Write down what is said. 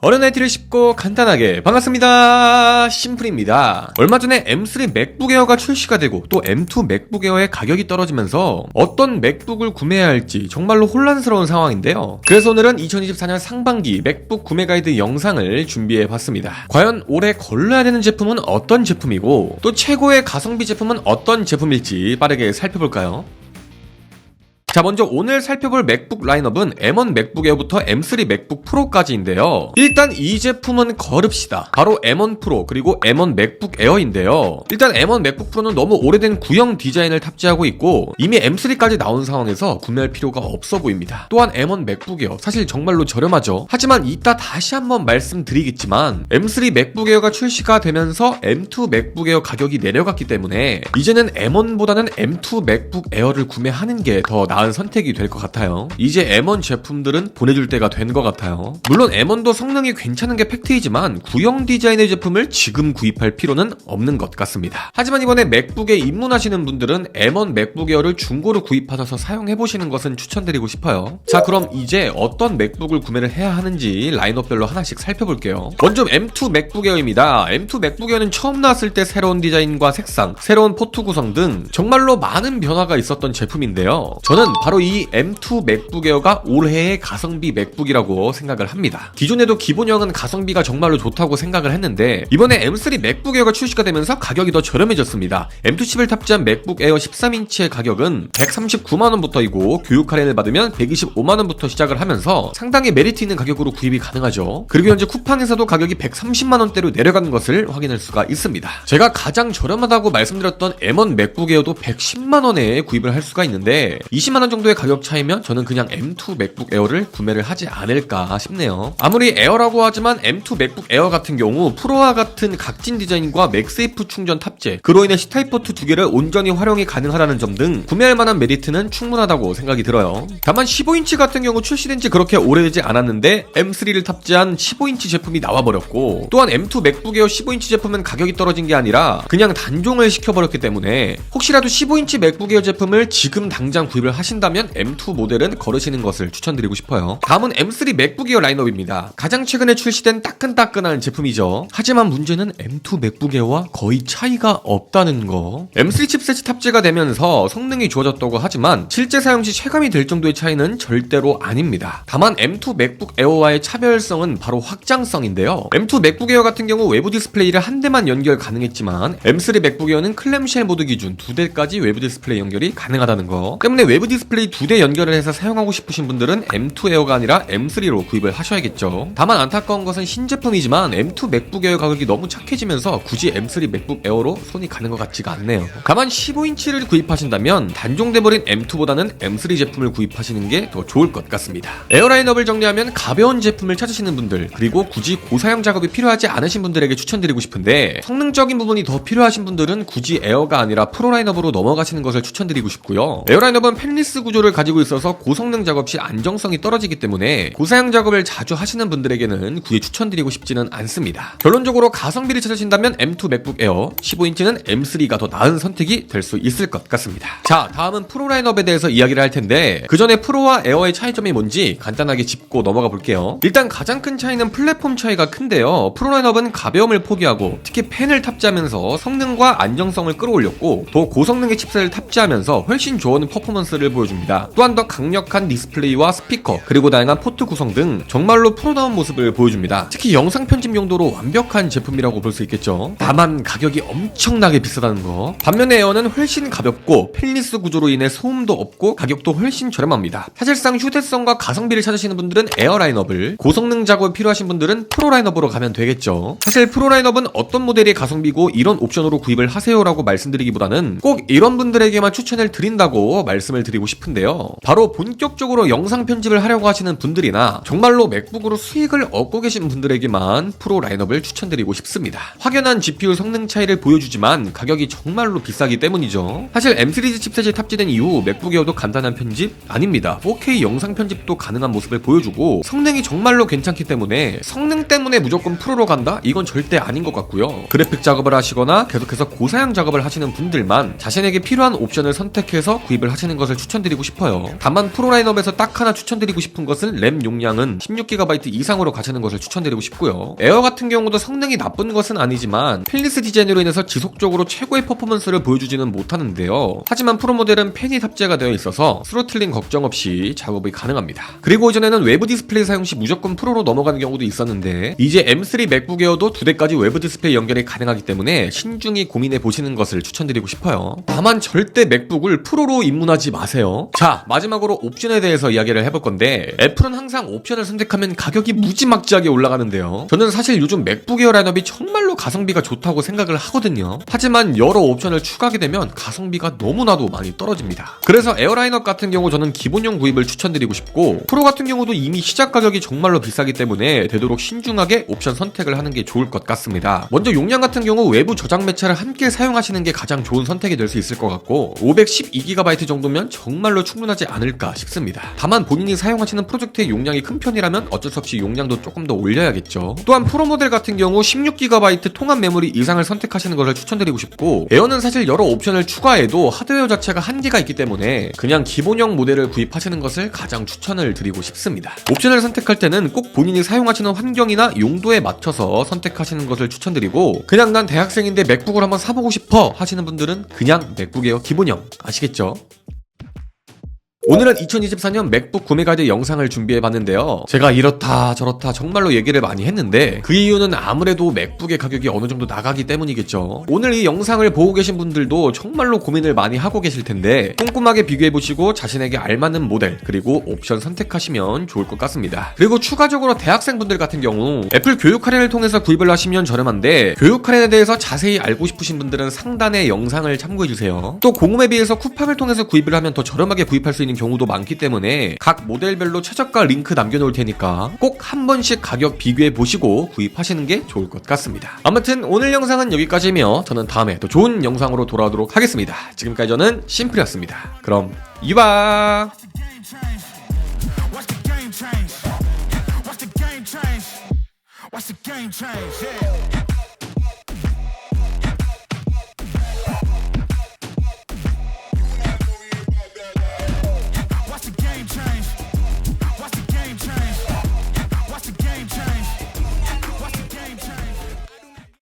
어려운 IT를 쉽고 간단하게 반갑습니다. 심플입니다. 얼마 전에 M3 맥북 에어가 출시가 되고 또 M2 맥북 에어의 가격이 떨어지면서 어떤 맥북을 구매해야 할지 정말로 혼란스러운 상황인데요. 그래서 오늘은 2024년 상반기 맥북 구매 가이드 영상을 준비해봤습니다. 과연 올해 걸러야 되는 제품은 어떤 제품이고 또 최고의 가성비 제품은 어떤 제품일지 빠르게 살펴볼까요? 자, 먼저 오늘 살펴볼 맥북 라인업은 M1 맥북 에어부터 M3 맥북 프로까지인데요. 일단 이 제품은 거릅시다. 바로 M1 프로 그리고 M1 맥북 에어인데요. 일단 M1 맥북 프로는 너무 오래된 구형 디자인을 탑재하고 있고 이미 M3까지 나온 상황에서 구매할 필요가 없어 보입니다. 또한 M1 맥북 에어 사실 정말로 저렴하죠. 하지만 이따 다시 한번 말씀드리겠지만 M3 맥북 에어가 출시가 되면서 M2 맥북 에어 가격이 내려갔기 때문에 이제는 M1보다는 M2 맥북 에어를 구매하는 게 더 나은 선택이 될 것 같아요. 이제 M1 제품들은 보내줄 때가 된 것 같아요. 물론 M1도 성능이 괜찮은 게 팩트이지만 구형 디자인의 제품을 지금 구입할 필요는 없는 것 같습니다. 하지만 이번에 맥북에 입문하시는 분들은 M1 맥북 에어를 중고로 구입하셔서 사용해보시는 것은 추천드리고 싶어요. 자, 그럼 이제 어떤 맥북을 구매를 해야 하는지 라인업별로 하나씩 살펴볼게요. 먼저 M2 맥북 에어입니다. M2 맥북 에어는 처음 나왔을 때 새로운 디자인과 색상, 새로운 포트 구성 등 정말로 많은 변화가 있었던 제품인데요. 저는 바로 이 M2 맥북 에어가 올해의 가성비 맥북이라고 생각을 합니다. 기존에도 기본형은 가성비가 정말로 좋다고 생각을 했는데 이번에 M3 맥북 에어가 출시가 되면서 가격이 더 저렴해졌습니다. M2 칩을 탑재한 맥북 에어 13인치의 가격은 139만원부터이고 교육 할인을 받으면 125만원부터 시작을 하면서 상당히 메리트 있는 가격으로 구입이 가능하죠. 그리고 현재 쿠팡에서도 가격이 130만원대로 내려가는 것을 확인할 수가 있습니다. 제가 가장 저렴하다고 말씀드렸던 M1 맥북 에어도 110만원에 구입을 할 수가 있는데 20만원 정도의 가격 차이면 저는 그냥 M2 맥북 에어를 구매를 하지 않을까 싶네요. 아무리 에어라고 하지만 M2 맥북 에어 같은 경우 프로와 같은 각진 디자인과 맥세이프 충전 탑재, 그로 인해 C타입 포트 두 개를 온전히 활용이 가능하다는 점 등 구매할 만한 메리트는 충분하다고 생각이 들어요. 다만 15인치 같은 경우 출시된 지 그렇게 오래되지 않았는데 M3를 탑재한 15인치 제품이 나와버렸고 또한 M2 맥북 에어 15인치 제품은 가격이 떨어진 게 아니라 그냥 단종을 시켜버렸기 때문에 혹시라도 15인치 맥북 에어 제품을 지금 당장 구입을 하신다면 M2 모델은 거르시는 것을 추천드리고 싶어요. 다음은 M3 맥북 에어 라인업입니다. 가장 최근에 출시된 따끈따끈한 제품이죠. 하지만 문제는 M2 맥북 에어와 거의 차이가 없다는 거. M3 칩셋이 탑재가 되면서 성능이 좋아졌다고 하지만 실제 사용 시 체감이 될 정도의 차이는 절대로 아닙니다. 다만 M2 맥북 에어와의 차별성은 바로 확장성인데요. M2 맥북 에어 같은 경우 외부 디스플레이를 한 대만 연결 가능했지만 M3 맥북 에어는 클램쉘 모드 기준 2대까지 외부 디스플레이 연결이 가능하다는 거 때문에 외부 디스플레이 2대 연결을 해서 사용하고 싶으신 분들은 M2 에어가 아니라 M3로 구입을 하셔야겠죠. 다만 안타까운 것은 신제품이지만 M2 맥북 에어 가격이 너무 착해지면서 굳이 M3 맥북 에어로 손이 가는 것 같지가 않네요. 다만 15인치를 구입하신다면 단종돼버린 M2보다는 M3 제품을 구입하시는 게 더 좋을 것 같습니다. 에어 라인업을 정리하면 가벼운 제품을 찾으시는 분들 그리고 굳이 고사양 작업이 필요하지 않으신 분들에게 추천드리고 싶은데 성능적인 부분이 더 필요하신 분들은 굳이 에어가 아니라 프로 라인업으로 넘어가시는 것을 추천드리고 싶고요. 에어 라인업은 펜리스 구조를 가지고 있어서 고성능 작업 시 안정성이 떨어지기 때문에 고사양 작업을 자주 하시는 분들에게는 굳이 추천드리고 싶지는 않습니다. 결론적으로 가성비를 찾으신다면 M2 맥북 에어 15인치는 M3가 더 나은 선택이 될 수 있을 것 같습니다. 자, 다음은 프로 라인업에 대해서 이야기를 할 텐데 그 전에 프로와 에어의 차이점이 뭔지 간단하게 짚고 넘어가 볼게요. 일단 가장 큰 차이는 플랫폼 차이가 큰데요. 프로 라인업은 가벼움을 포기하고 특히 펜을 탑재하면서 성능과 안정성을 끌어올렸고 더 고성능의 칩셋을 탑재하면서 훨씬 좋은 퍼포먼스를 보여줍니다. 또한 더 강력한 디스플레이와 스피커 그리고 다양한 포트 구성 등 정말로 프로다운 모습을 보여줍니다. 특히 영상 편집 용도로 완벽한 제품이라고 볼 수 있겠죠. 다만 가격이 엄청나게 비싸다는 거. 반면에 에어는 훨씬 가볍고 펜리스 구조로 인해 소음도 없고 가격도 훨씬 저렴합니다. 사실상 휴대성과 가성비를 찾으시는 분들은 에어 라인업을, 고성능 작업이 필요하신 분들은 프로 라인업으로 가면 되겠죠. 사실 프로 라인업은 어떤 모델이 가성비고 이런 옵션으로 구입을 하세요라고 말씀드리기보다는 꼭 이런 분들에게만 추천을 드린다고 말씀을 드리고 싶은데요. 바로 본격적으로 영상 편집을 하려고 하시는 분들이나 정말로 맥북으로 수익을 얻고 계신 분들에게만 프로 라인업을 추천드리고 싶습니다. 확연한 GPU 성능 차이를 보여주지만 가격이 정말로 비싸기 때문이죠. 사실 M 시리즈 칩셋이 탑재된 이후 맥북 에어도 간단한 편집 아닙니다. 4K 영상 편집도 가능한 모습을 보여주고 성능이 정말로 괜찮기 때문에 성능 때문에 무조건 프로로 간다? 이건 절대 아닌 것 같고요. 그래픽 작업을 하시거나 계속해서 고사양 작업을 하시는 분들만 자신에게 필요한 옵션을 선택해서 구입을 하시는 것을 추천드립니다. 추천드리고 싶어요. 다만 프로 라인업에서 딱 하나 추천드리고 싶은 것은 램 용량은 16GB 이상으로 가시는 것을 추천드리고 싶고요. 에어 같은 경우도 성능이 나쁜 것은 아니지만 필리스 디자인으로 인해서 지속적으로 최고의 퍼포먼스를 보여주지는 못하는데요. 하지만 프로 모델은 팬이 탑재가 되어 있어서 스로틀링 걱정 없이 작업이 가능합니다. 그리고 이전에는 외부 디스플레이 사용 시 무조건 프로로 넘어가는 경우도 있었는데 이제 M3 맥북 에어도 2대까지 외부 디스플레이 연결이 가능하기 때문에 신중히 고민해 보시는 것을 추천드리고 싶어요. 다만 절대 맥북을 프로로 입문하지 마세요. 자, 마지막으로 옵션에 대해서 이야기를 해볼 건데 애플은 항상 옵션을 선택하면 가격이 무지막지하게 올라가는데요. 저는 사실 요즘 맥북 에어 라인업이 정말로 가성비가 좋다고 생각을 하거든요. 하지만 여러 옵션을 추가하게 되면 가성비가 너무나도 많이 떨어집니다. 그래서 에어 라인업 같은 경우 저는 기본형 구입을 추천드리고 싶고 프로 같은 경우도 이미 시작 가격이 정말로 비싸기 때문에 되도록 신중하게 옵션 선택을 하는 게 좋을 것 같습니다. 먼저 용량 같은 경우 외부 저장 매체를 함께 사용하시는 게 가장 좋은 선택이 될 수 있을 것 같고 512GB 정도면 정말로 충분하지 않을까 싶습니다. 다만 본인이 사용하시는 프로젝트의 용량이 큰 편이라면 어쩔 수 없이 용량도 조금 더 올려야겠죠. 또한 프로 모델 같은 경우 16GB 통합 메모리 이상을 선택하시는 것을 추천드리고 싶고 에어는 사실 여러 옵션을 추가해도 하드웨어 자체가 한계가 있기 때문에 그냥 기본형 모델을 구입하시는 것을 가장 추천을 드리고 싶습니다. 옵션을 선택할 때는 꼭 본인이 사용하시는 환경이나 용도에 맞춰서 선택하시는 것을 추천드리고 그냥 난 대학생인데 맥북을 한번 사보고 싶어 하시는 분들은 그냥 맥북 에어 기본형 아시겠죠? 오늘은 2024년 맥북 구매 가이드 영상을 준비해봤는데요. 제가 이렇다 저렇다 정말로 얘기를 많이 했는데 그 이유는 아무래도 맥북의 가격이 어느 정도 나가기 때문이겠죠. 오늘 이 영상을 보고 계신 분들도 정말로 고민을 많이 하고 계실 텐데 꼼꼼하게 비교해보시고 자신에게 알맞는 모델 그리고 옵션 선택하시면 좋을 것 같습니다. 그리고 추가적으로 대학생분들 같은 경우 애플 교육 할인을 통해서 구입을 하시면 저렴한데 교육 할인에 대해서 자세히 알고 싶으신 분들은 상단의 영상을 참고해주세요. 또 공홈에 비해서 쿠팡을 통해서 구입을 하면 더 저렴하게 구입할 수 있는 경우도 많기 때문에 각 모델별로 최저가 링크 남겨놓을 테니까 꼭 한 번씩 가격 비교해 보시고 구입하시는 게 좋을 것 같습니다. 아무튼 오늘 영상은 여기까지이며 저는 다음에 또 좋은 영상으로 돌아오도록 하겠습니다. 지금까지 저는 심플이었습니다. 그럼 이봐. Watch the game change, yeah.